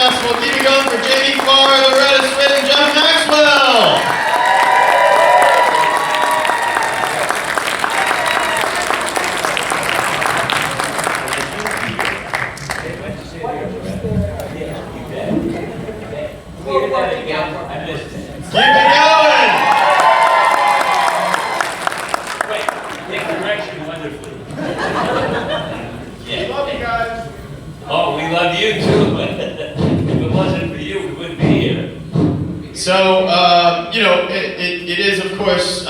us. We'll keep it going for Jamie Farr, Loretta Swit, and John Maxwell. Keep it going! Wait, take direction wonderfully. We love you guys. Oh, we love you too. If it wasn't for you, we wouldn't be here. So, it is, of course,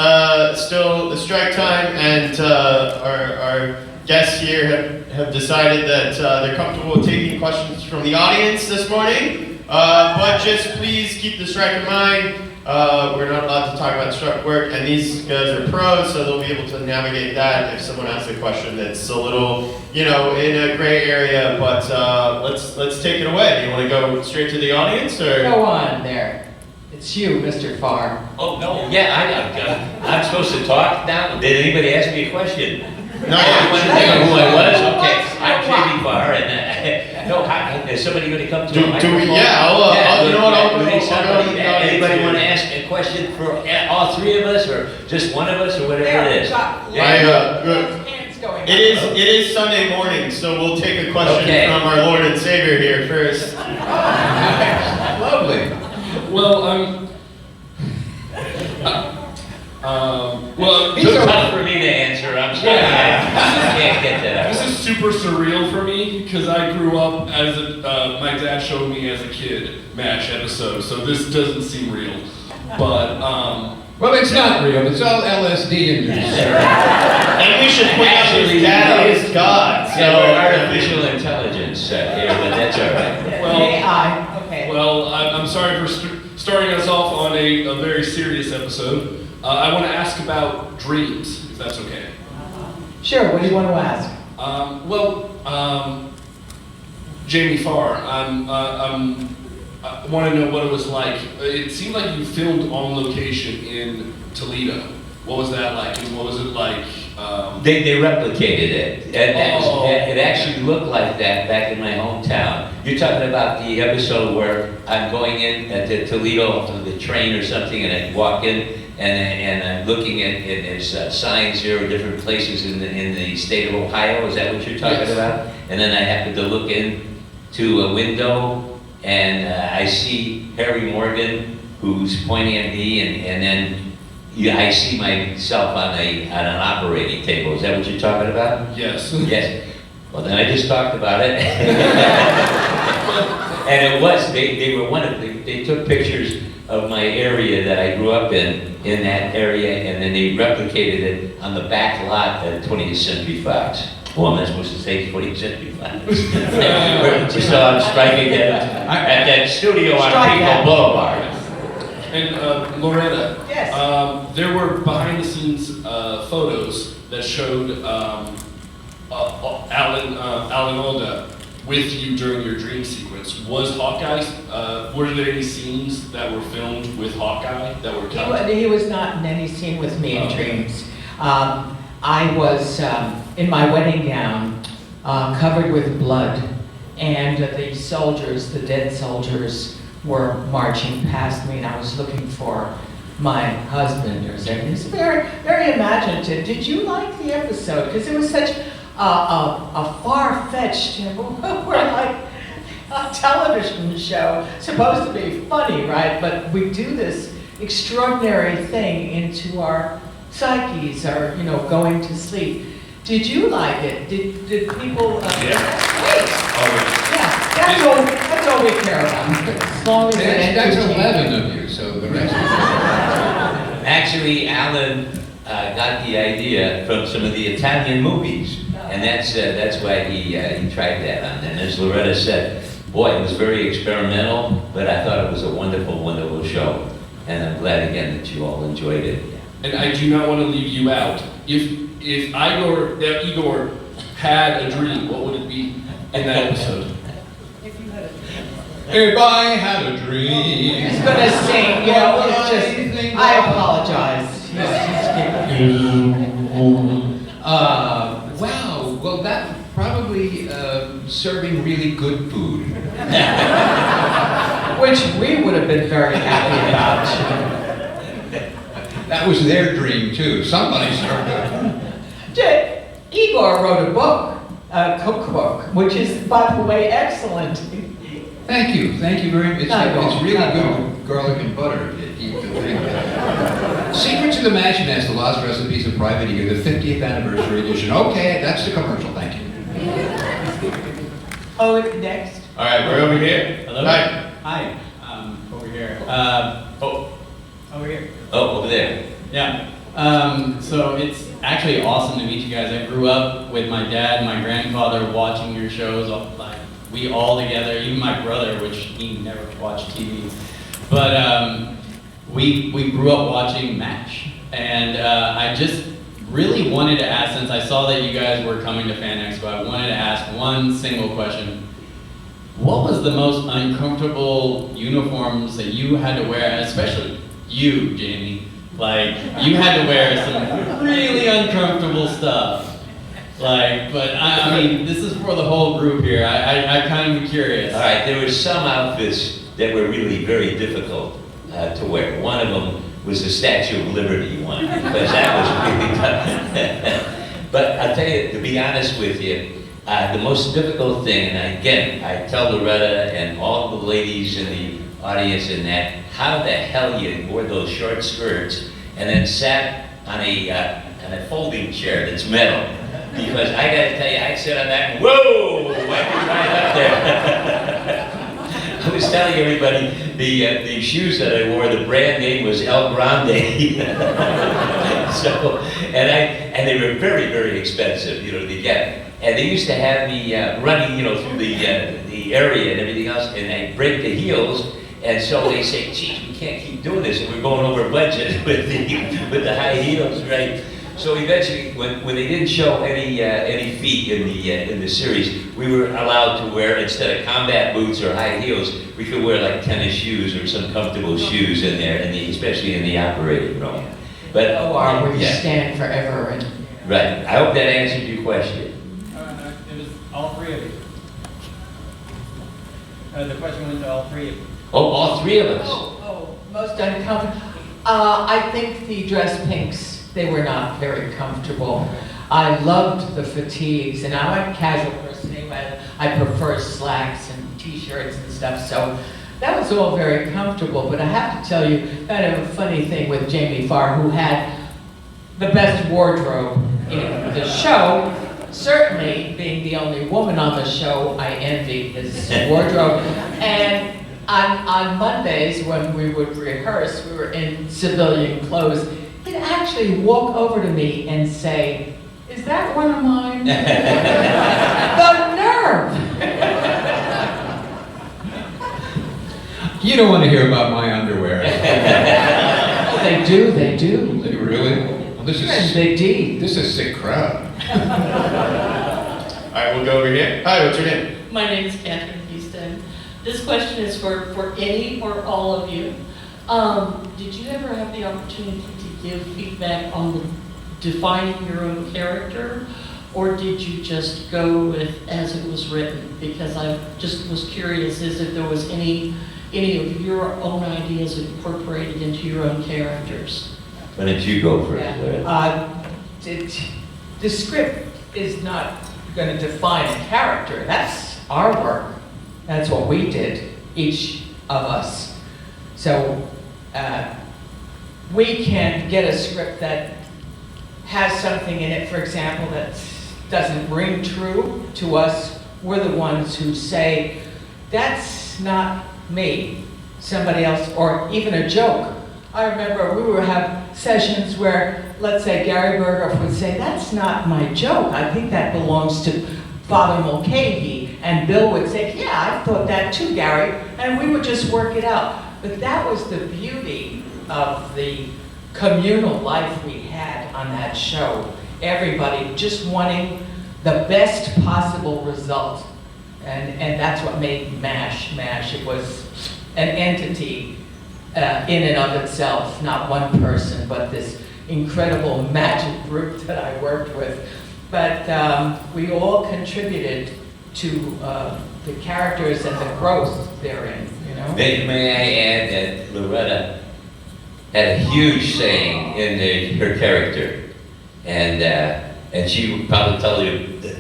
still the strike time, and our guests here have decided that they're comfortable with taking questions from the audience this morning. But just please keep the strike in mind. We're not allowed to talk about strike work, and these guys are pros, so they'll be able to navigate that if someone asks a question that's a little, in a gray area. But let's take it away. Do you want to go straight to the audience, or go on there? It's you, Mr. Farr. Oh, no, yeah, I'm supposed to talk now? Did anybody ask me a question? No. You want to know who I was? Okay, I'm Jamie Farr, and is somebody going to come to a microphone? Anybody want to ask a question for all three of us, or just one of us, or whatever it is? It is Sunday morning, so we'll take a question from our Lord and Savior here first. Lovely. Well, Too tough for me to answer. I'm sorry. I can't get that out. This is super surreal for me because I grew up as my dad showed me as a kid MASH episodes, so this doesn't seem real. But well, it's not real. It's all LSD in there. And we should point out his dad is God. So artificial intelligence here, but that's all right. Well, AI. Okay. Well, I'm sorry for starting us off on a very serious episode. I want to ask about dreams, if that's okay. Sure. What do you want to ask? Jamie Farr, I want to know what it was like. It seemed like you filmed on location in Toledo. What was that like? And what was it like? They replicated it. It actually looked like that back in my hometown. You're talking about the episode where I'm going in to Toledo on the train or something, and I walk in and I'm looking at there's signs here of different places in the state of Ohio. Is that what you're talking about? And then I happen to look in to a window, and I see Harry Morgan, who's pointing at me, and then I see myself on an operating table. Is that what you're talking about? Yes. Yes. Well, then I just talked about it. And it was, they were they took pictures of my area that I grew up in that area, and then they replicated it on the back lot at 20th Century Fox. Well, I'm not supposed to say 20th Century Fox. So I'm striking at that studio on People Boulevard. And Loretta, yes. There were behind-the-scenes photos that showed Alan Alda with you during your dream sequence. Was Hawkeye? Were there any scenes that were filmed with Hawkeye that were cut? He was not in any scene with me in dreams. I was in my wedding gown, covered with blood, and the soldiers, the dead soldiers, were marching past me, and I was looking for my husband or something. It was very, very imaginative. Did you like the episode? Because it was such a far-fetched, we're like a television show, supposed to be funny, right? But we do this extraordinary thing into our psyches, or going to sleep. Did you like it? Did people? Yeah. Great. Yeah, that's all we care about. As long as That's 11 of you, so the rest. Actually, Alan got the idea from some of the Italian movies, and that's why he tried that on. And as Loretta said, boy, it was very experimental, but I thought it was a wonderful, wonderful show, and I'm glad again that you all enjoyed it. And I do not want to leave you out. If Igor had a dream, what would it be in that episode? If I had a dream. He's gonna sing, it's just, I apologize. Wow, well that probably Usually serving really good food. Which we would have been very happy about. That was their dream too. Somebody served good. Igor wrote a book, a cookbook, which is, by the way, excellent. Thank you very much. It's really Not good with garlic and butter. To eat the thing. Secrets of the Machinist, the Lost Recipes of Private Ear, the 50th anniversary edition. Okay, that's the commercial. Thank you. Oh, next. All right, we're over here. Hello? Hi. Hi, over here. Over here. Oh, over there. Yeah. So it's actually awesome to meet you guys. I grew up with my dad and my grandfather watching your shows, like we all together, even my brother, which he never watched TV. But we grew up watching MASH. And I just really wanted to ask, since I saw that you guys were coming to Fan Expo, I wanted to ask one single question. What was the most uncomfortable uniforms that you had to wear, especially you, Jamie? Like, you had to wear some really uncomfortable stuff. Like, but I mean, this is for the whole group here. I kind of curious. All right, there were some outfits that were really very difficult to wear. One of them was the Statue of Liberty one, because that was really tough. But I'll tell you, to be honest with you, the most difficult thing, and again, I tell Loretta and all the ladies in the audience in that, how the hell you wore those short skirts and then sat on a folding chair that's metal. Because I gotta tell you, I'd sit on that and whoa, I was right up there. I was telling everybody, the shoes that I wore, the brand name was El Grande. So, and they were very, very expensive, to get. And they used to have me running, through the area and everything else, and I'd break the heels. And so they say, geez, we can't keep doing this, and we're going over budget with the high heels, right? So eventually, when they didn't show any feet in the series, we were allowed to wear, instead of combat boots or high heels, we could wear like tennis shoes or some comfortable shoes in there, especially in the operating room. But Where you stand forever. And right. I hope that answered your question. It was all three of you. The question went to all three of you. Oh, all three of us. Most uncomfortable. I think the dress pinks, they were not very comfortable. I loved the fatigues, and I'm a casual person anyway. I prefer slacks and t-shirts and stuff, so that was all very comfortable. But I have to tell you, kind of a funny thing with Jamie Farr, who had the best wardrobe in the show. Certainly, being the only woman on the show, I envy his wardrobe. And on Mondays, when we would rehearse, we were in civilian clothes, he'd actually walk over to me and say, "Is that one of mine?" The nerve! You don't want to hear about my underwear. Oh, they do. Really? Well, this is a sick crowd. All right, we'll go over here. Hi, what's your name? My name is Catherine Houston. This question is for any or all of you. Did you ever have the opportunity to give feedback on defining your own character, or did you just go with as it was written? Because I just was curious as if there was any of your own ideas incorporated into your own characters. Why don't you go first? The script is not going to define a character. That's our work. That's what we did, each of us. So we can get a script that has something in it, for example, that doesn't ring true to us. We're the ones who say, that's not me, somebody else, or even a joke. I remember we would have sessions where, let's say, Gary Berghoff would say, that's not my joke. I think that belongs to Father Mulcahy. And Bill would say, yeah, I thought that too, Gary. And we would just work it out. But that was the beauty of the communal life we had on that show. Everybody just wanting the best possible result. And that's what made MASH MASH. It was an entity in and of itself, not one person, but this incredible magic group that I worked with. but we all contributed to the characters and the growth therein, you know? May I add that Loretta had a huge saying in her character, and she would probably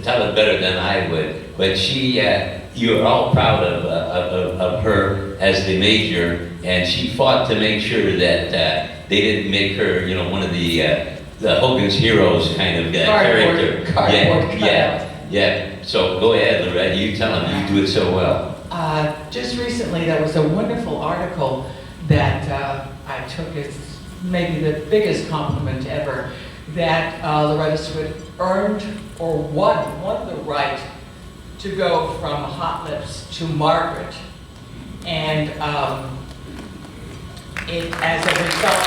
tell it better than I would. But you are all proud of her as the major, and she fought to make sure that they didn't make her, you know, one of the Hogan's Heroes kind of character. Cardboard Yeah. So go ahead, Loretta. You tell them you do it so well. Just recently, there was a wonderful article that I took as maybe the biggest compliment ever, that Loretta Swit earned or won the right to go from Hot Lips to Margaret. And as a result,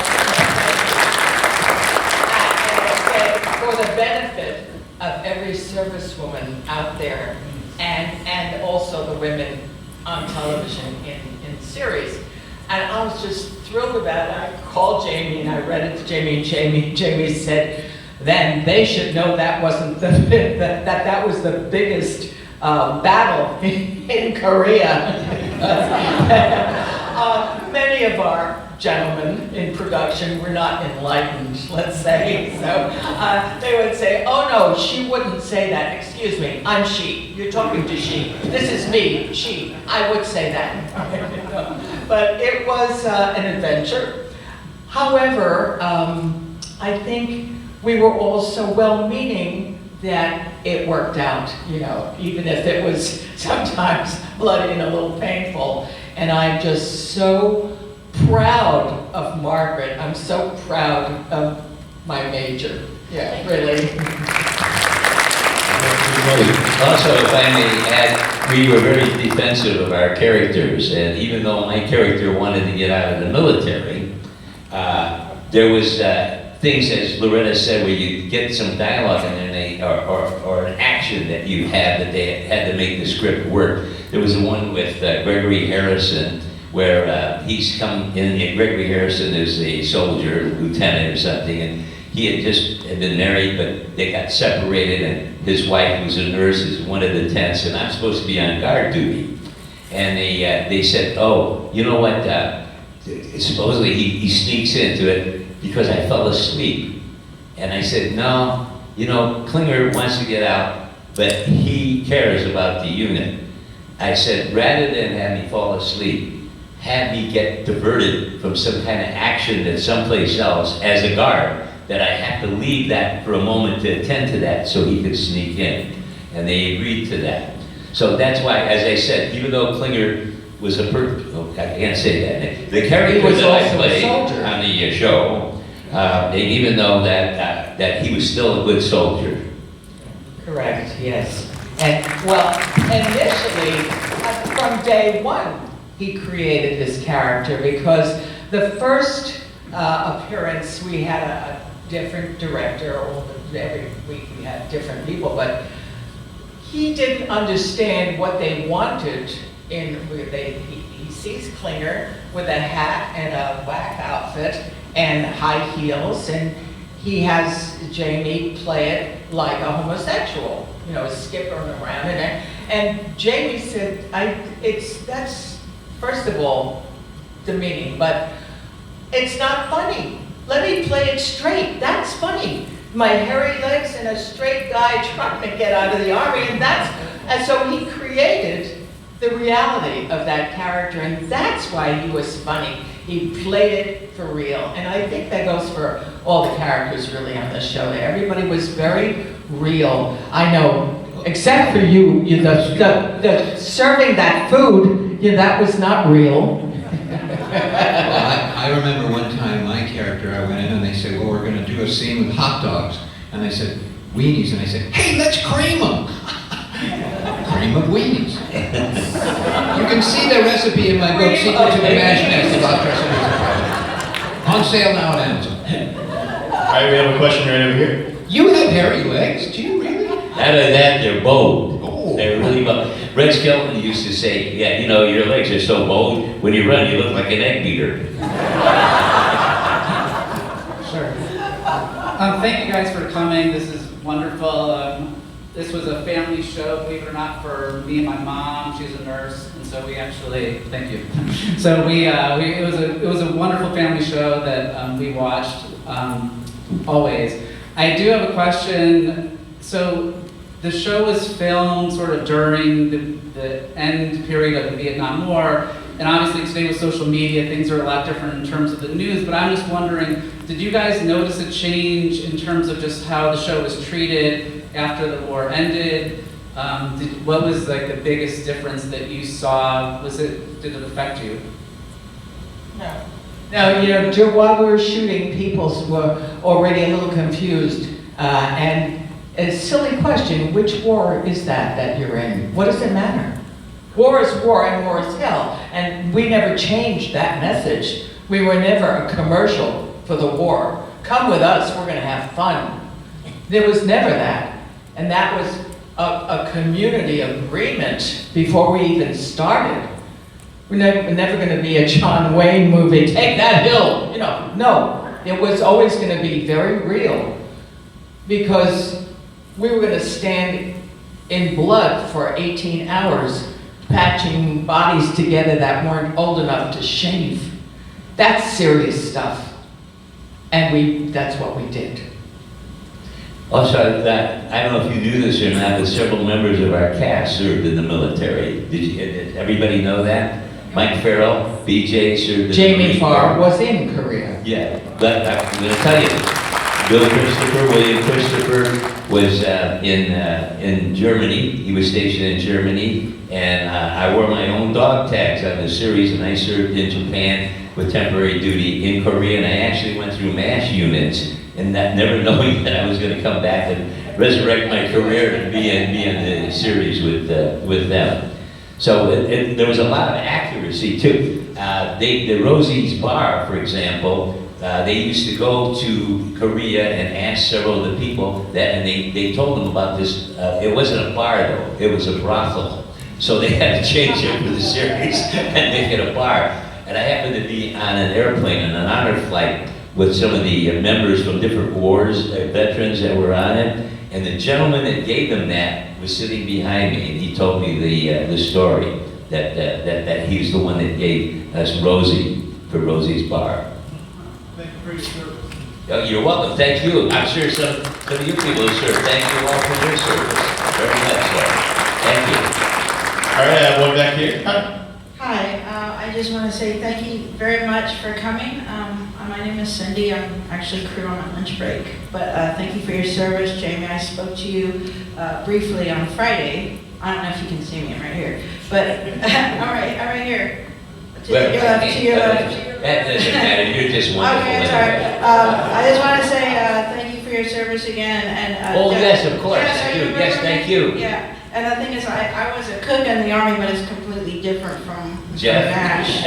for the benefit of every servicewoman out there, and also the women on television in series. And I was just thrilled about it. I called Jamie and I read it to Jamie, and Jamie said, then they should know that wasn't that was the biggest battle in Korea. Many of our gentlemen in production were not enlightened, let's say. So they would say, oh no, she wouldn't say that. Excuse me, I'm she. You're talking to she. This is me, she. I would say that. But it was an adventure. However, I think we were all so well-meaning that it worked out, you know, even if it was sometimes bloody and a little painful. And I'm just so proud of Margaret. I'm so proud of my major. Yeah, really. Also, if I may add, we were very defensive of our characters, and even though my character wanted to get out of the military, there was things, as Loretta said, where you get some dialogue and then or an action that you had that they had to make the script work. There was the one with Gregory Harrison, where he's come in. Gregory Harrison is a soldier, lieutenant or something, and he had been married, but they got separated, and his wife was a nurse, is one of the tents, and I'm supposed to be on guard duty. And they said, oh, you know what, supposedly he sneaks into it because I fell asleep. And I said, no, you know, Klinger wants to get out, but he cares about the unit. I said, rather than have me fall asleep, have me get diverted from some kind of action that's someplace else as a guard, that I have to leave that for a moment to attend to that so he could sneak in. And they agreed to that. So that's why, as I said, even though Klinger was I can't say that. The character that I played on the show, and even though that he was still a good soldier. Correct, yes. And well, initially, from day one, he created this character, because the first appearance, we had a different director, or every week we had different people, but he didn't understand what they wanted he sees Klinger with a hat and a black outfit and high heels, and he has Jamie play it like a homosexual, you know, skippering around. And Jamie said, that's, first of all, demeaning, but it's not funny. Let me play it straight. That's funny. My hairy legs and a straight guy trying to get out of the army, and so he created the reality of that character, and that's why he was funny. He played it for real, and I think that goes for all the characters really on the show. Everybody was very real. I know, except for you, the serving that food, that was not real. Well, I remember one time my character, I went in and they said, well, we're going to do a scene with hot dogs. And they said, weenies. And I said, hey, let's cream them. Cream of weenies. You can see the recipe in my book, Secrets of the Mash Nest, about dressing as a private. On sale now at Amazon. All right, we have a question right over here. You have hairy legs? Do you really? Out of that, they're bold. Oh. They're really bold. Red Skelton used to say, yeah, you know, your legs are so bold, when you run, you look like an egg beater. Sure. Thank you guys for coming. This is wonderful. This was a family show, believe it or not, for me and my mom. She's a nurse, and so we actually, thank you. So it was a wonderful family show that we watched always. I do have a question. So the show was filmed sort of during the end period of the Vietnam War, and obviously today with social media, things are a lot different in terms of the news, but I'm just wondering, did you guys notice a change in terms of just how the show was treated after the war ended? What was like the biggest difference that you saw? Did it affect you? No. No, you know, while we were shooting, people were already a little confused. And a silly question, which war is that you're in? What does it matter? War is war and war is hell. And we never changed that message. We were never a commercial for the war. Come with us, we're gonna have fun. There was never that. And that was a community agreement before we even started. We're never gonna be a John Wayne movie, take that hill, you know. No, it was always gonna be very real because we were gonna stand in blood for 18 hours patching bodies together that weren't old enough to shave. That's serious stuff. And that's what we did. Also, I don't know if you knew this or not, but several members of our cast served in the military. Did everybody know that? Mike Farrell, BJ served in the Jamie Marine Farr Corps. was in Korea. Yeah, but I'm going to tell you, William Christopher was in Germany. He was stationed in Germany, and I wore my own dog tags on the series, and I served in Japan with temporary duty in Korea, and I actually went through MASH units, and never knowing that I was going to come back and resurrect my career and be in the series with them. So there was a lot of accuracy too. The Rosie's Bar, for example, they used to go to Korea and ask several of the people that, and they told them about this. It wasn't a bar though; it was a brothel. So they had to change it for the series and make it a bar. And I happened to be on an airplane on an honor flight with some of the members from different wars, veterans that were on it. And the gentleman that gave them that was sitting behind me, and he told me the story that he's the one that gave us Rosie for Rosie's Bar. Thank you for your service. Oh, you're welcome. Thank you. I'm sure some of you people have served. Thank you all for your service. Very much so. Thank you. All right, I have one back here. Hi, I just want to say thank you very much for coming. My name is Cindy. I'm actually crew on my lunch break. But thank you for your service. Jamie, I spoke to you briefly on Friday. I don't know if you can see me, I'm right here. But I'm right here. To your left. That doesn't matter. You're just wonderful. Okay, I'm sorry. I just want to say thank you for your service again. And Oh, yes, of course. yes, Thank you. remember Yes, me? thank you. Yeah. And the thing is, I was a cook in the Army, but it's completely different from Jeff. MASH.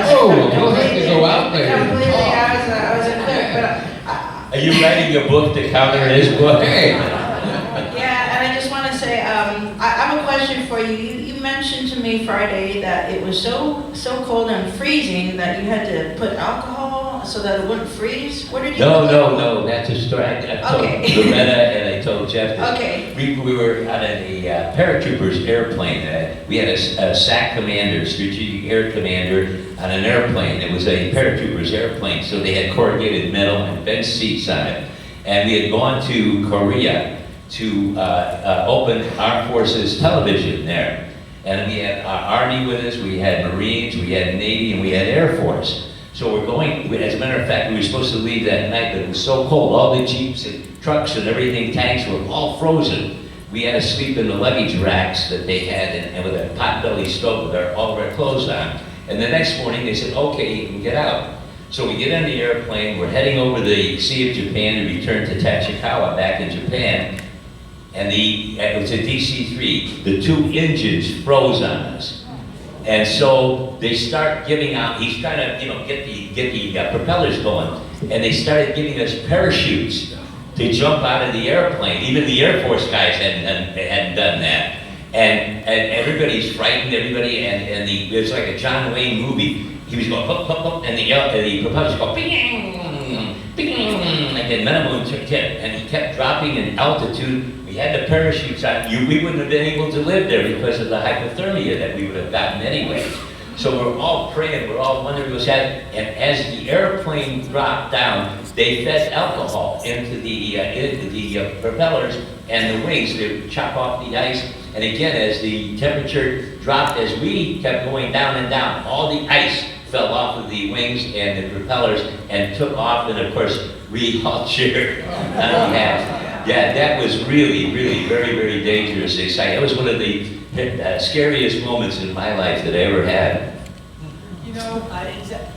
Oh, you'll have to go out there. Completely, I was a cook, but Are you writing a book to counter his book? Hey. yeah, and I just want to say, I have a question for you. You mentioned to me Friday that it was so cold and freezing that you had to put alcohol so that it wouldn't freeze. What did you? No, that's a story. I told Okay. Loretta and I told Jeff this. Okay. We were on a paratroopers airplane. We had a SAC commander, strategic air commander, on an airplane. It was a paratroopers airplane, so they had corrugated metal and bench seats on it. And we had gone to Korea to open Armed Forces television there. And we had our Army with us, we had Marines, we had Navy, and we had Air Force. So we're going, as a matter of fact, we were supposed to leave that night, but it was so cold. All the jeeps and trucks and everything, tanks were all frozen. We had to sleep in the luggage racks that they had, and with a potbelly stove with all of our clothes on. And the next morning they said, okay, you can get out. So we get on the airplane, we're heading over the Sea of Japan to return to Tachikawa back in Japan. And it was a DC-3, the two engines froze on us. And so they start giving out, he's trying to, get the propellers going, and they started giving us parachutes to jump out of the airplane. Even the Air Force guys hadn't done that. And everybody's frightened, everybody, and it's like a John Wayne movie. He was going, hup, hup, hup, and the propellers go, bing, bing, bing, like a minimum tip, and he kept dropping in altitude. We had the parachutes on. We wouldn't have been able to live there because of the hypothermia that we would have gotten anyway. So we're all praying, we're all wondering what's happening. And as the airplane dropped down, they fed alcohol into the propellers and the wings to chop off the ice. And again, as the temperature dropped, as we kept going down and down, all the ice fell off of the wings and the propellers and took off. And of course, we all cheered. Yeah, that was really, really very, very dangerous, exciting. That was one of the scariest moments in my life that I ever had. You know,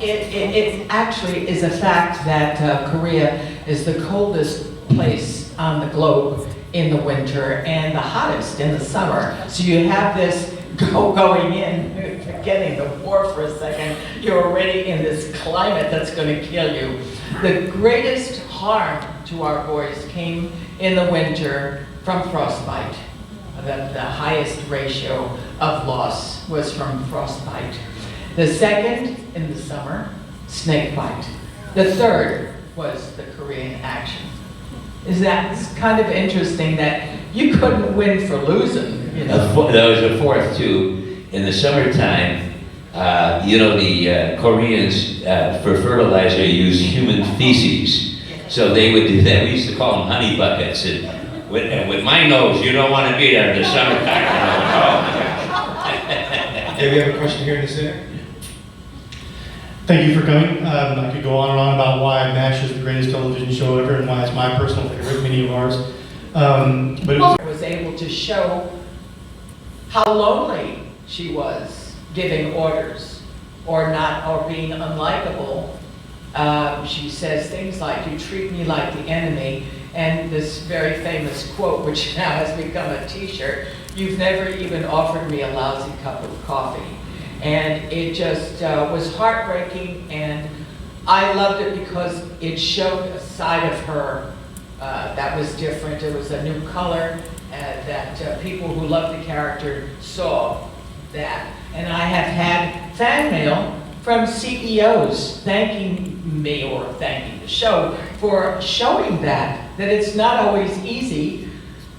it actually is a fact that Korea is the coldest place on the globe in the winter and the hottest in the summer. So you have this going in, forgetting the war for a second, you're already in this climate that's going to kill you. The greatest harm to our boys came in the winter from frostbite. The highest ratio of loss was from frostbite. The second, in the summer, snake bite. The third was the Korean action. Is that kind of interesting that you couldn't win for losing, you know? There was a fourth too. In the summertime, you know, the Koreans for fertilizer use human feces. So they would do that. We used to call them honey buckets. And with my nose, you don't want to be there in the summertime. Okay, we have a question here in the center. Thank you for coming. I could go on and on about why MASH is the greatest television show ever and why it's my personal favorite, many of ours. But it was able to show how lonely she was giving orders or not, or being unlikable. She says things like, "You treat me like the enemy," and this very famous quote, which now has become a t-shirt, "You've never even offered me a lousy cup of coffee." And it just was heartbreaking, and I loved it because it showed a side of her that was different. It was a new color that people who loved the character saw that. And I have had fan mail from CEOs thanking me or thanking the show for showing that it's not always easy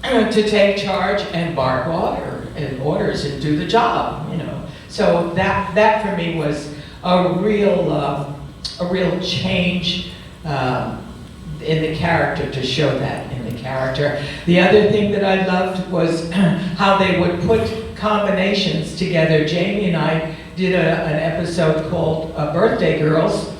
to take charge and bark orders and do the job, you know. So that for me was a real change in the character, to show that in the character. The other thing that I loved was how they would put combinations together. Jamie and I did an episode called Birthday Girls,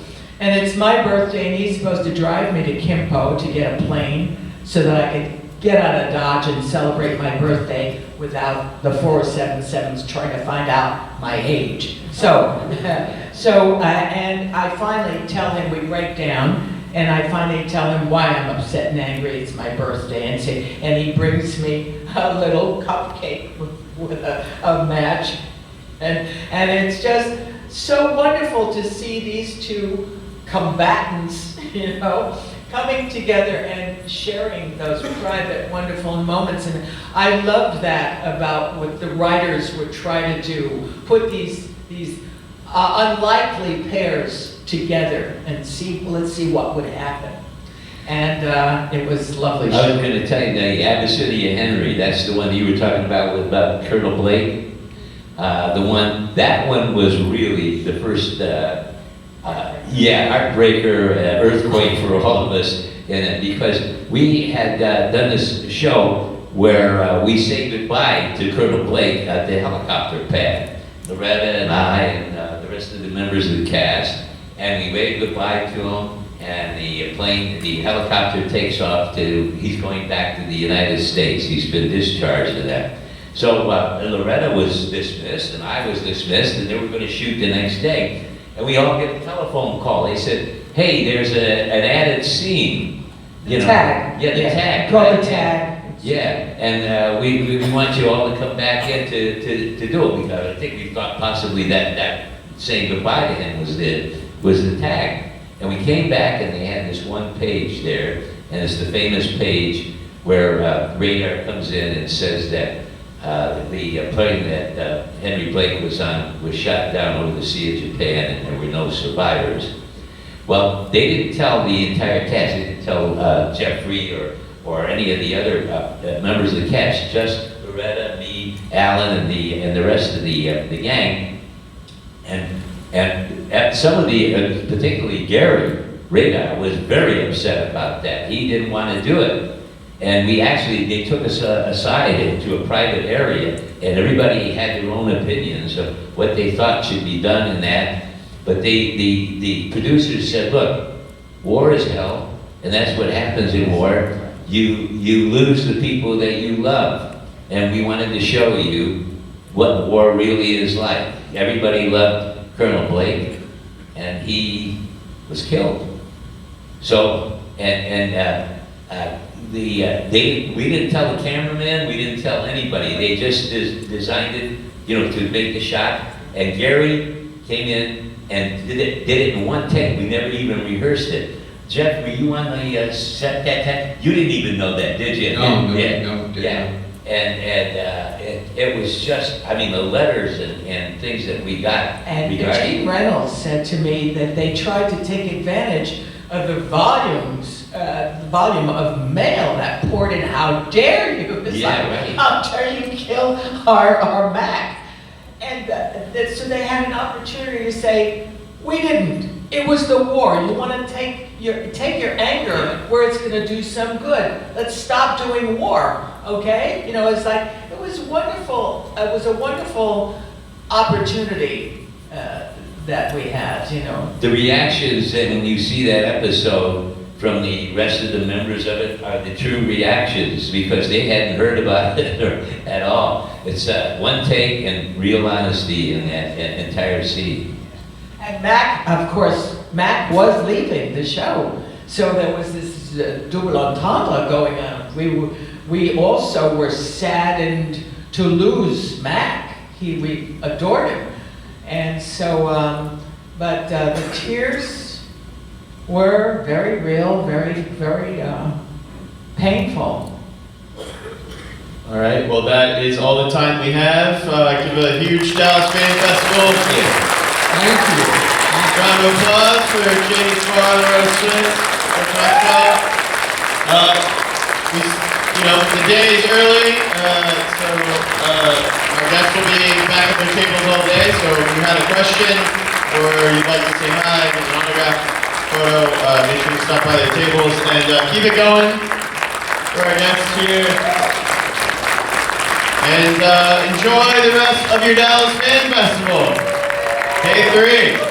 and it's my birthday, and he's supposed to drive me to Kimpo to get a plane so that I could get out of Dodge and celebrate my birthday without the 477s trying to find out my age. And I finally tell him, we break down, and I finally tell him why I'm upset and angry. It's my birthday, and he brings me a little cupcake with a match, and it's just so wonderful to see these two combatants, you know, coming together and sharing those private, wonderful moments. And I loved that about what the writers would try to do, put these unlikely pairs together and let's see what would happen. And it was lovely. I was going to tell you, the Abyssinia Henry, that's the one you were talking about with Colonel Blake. That one was really the first, heartbreaker, earthquake for all of us in it, because we had done this show where we say goodbye to Colonel Blake at the helicopter pad. Loretta and I and the rest of the members of the cast, and we waved goodbye to him, and the helicopter takes off he's going back to the United States. He's been discharged of that. So Loretta was dismissed, and I was dismissed, and they were going to shoot the next day. And we all get a telephone call. They said, "Hey, there's an added scene." You know, tag. Yeah, the tag. Call the tag. Yeah, and we want you all to come back in to do it. I think we thought possibly that saying goodbye to him was the tag. And we came back, and they had this one page there, and it's the famous page where radar comes in and says that the plane that Henry Blake was on was shot down over the Sea of Japan, and there were no survivors. Well, they didn't tell the entire cast. They didn't tell Jeffrey or any of the other members of the cast. Just Loretta, me, Alan, and the rest of the gang. And some of the, particularly Gary Radar, was very upset about that. He didn't want to do it. And they took us aside into a private area, and everybody had their own opinions of what they thought should be done in that. But the producers said, look, war is hell, and that's what happens in war. You lose the people that you love. And we wanted to show you what war really is like. Everybody loved Colonel Blake, and he was killed. So, we didn't tell the cameraman, we didn't tell anybody. They just designed it, to make the shot. And Gary came in and did it in one take. We never even rehearsed it. Jeff, were you on the set that time? You didn't even know that, did you? No, Yeah. didn't. And it was just, the letters and things that we got. And regarding- Gene Reynolds said to me that they tried to take advantage of the volume of mail that poured in. How dare you? It's Right. How dare you kill our Mac? And so they had an opportunity to say, we didn't. It was the war. You want to take your anger where it's going to do some good. Let's stop doing war, okay? It's like, it was wonderful. It was a wonderful opportunity that we had, The reactions, and when you see that episode from the rest of the members of it, are the true reactions, because they hadn't heard about it at all. It's one take and real honesty in that entire scene. And Mac, of course, Mac was leaving the show. So there was this double entendre going on. We also were saddened to lose Mac. We adored him. And so, but the tears were very real, very, very painful. All right, well, that is all the time we have. Give a huge Dallas Fan Festival. Thank you. Round of applause for James Farr, Loretta Swit, and Maxwell. The day is early, so our guests will be back at their tables all day. So if you had a question or you'd like to say hi, get an autograph photo, make sure to stop by their tables and keep it going for our guests here. And enjoy the rest of your Dallas Fan Festival. K3.